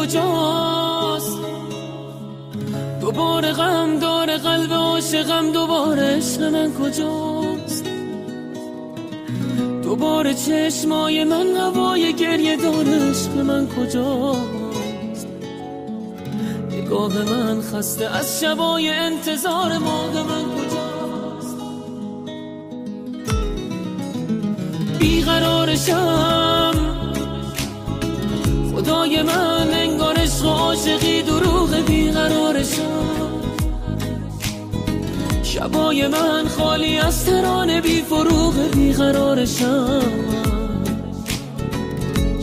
کجاست؟ دوباره غم داره قلب عاشقم، دوباره عشق من کجاست؟ دوباره چشمای من هوای گریه داره، عشق من کجاست؟ نگاه من خسته از شبای انتظار، ماه من کجاست؟ بیقرارشم خدای من، انگار عشق و عاشقی دروغ. بیقرارشم شبای من خالی از ترانه بی فروغ. بیقرارشم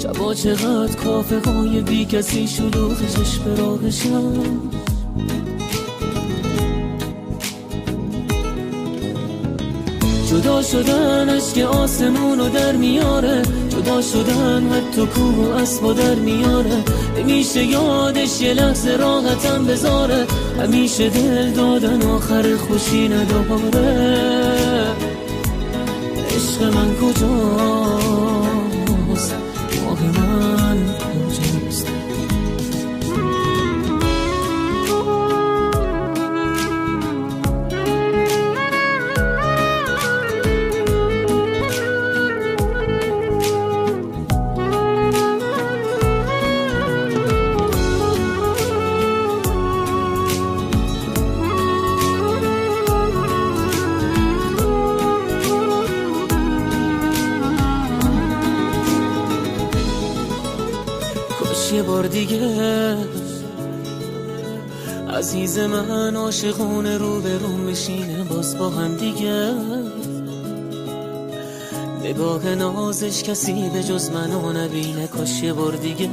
شبا چقدر کافه های بی کسی شلوغ، چشم راهشم. جدا شدن اشک آسمونو در میاره، جدا شدن حتی کوه و اسبا در میاره. نمیشه یادش یه لحظه راحتم بذاره، همیشه دل دادن آخر خوشی نداره. عشق من کجاست؟ ماه من کجاست؟ یه بار دیگه عزیز من عاشقونه رو به روم بشینه باز با هم دیگه. نگاه نازش کسی به جز منو نبینه، کاش یه بار دیگه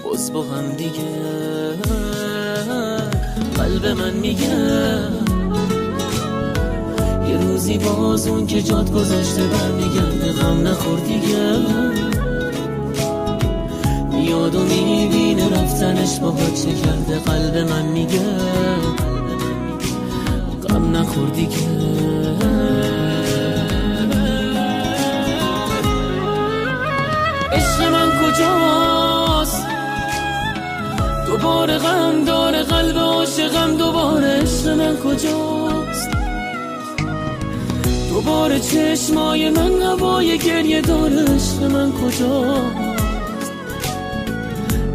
باز با هم دیگه. قلب من میگه یه روزی باز اون که جات گذاشته برمیگرده، غم نخور دیگه. یادو میبینه رفتنش با چه کرده، قلب من میگه غم نخور دیگه. عشق من کجاست؟ دوباره غم داره قلب عاشقم، دوباره عشق من کجاست؟ دوباره چشمای من هوای گریه داره، عشق من کجاست؟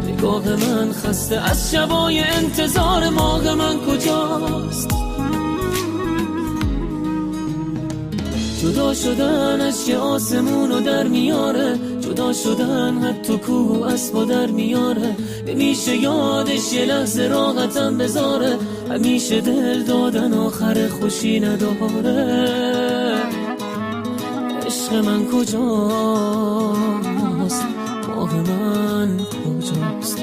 نگاه من خسته از شبای انتظار، ماه من کجاست؟ جدا شدن اشک آسمونو در میاره، جدا شدن حتی کوه و اسبا در میاره. نمیشه یادش یه لحظه راحتم بذاره، همیشه دل دادن آخر خوشی نداره. عشق من کجاست؟ ماه من کجاست؟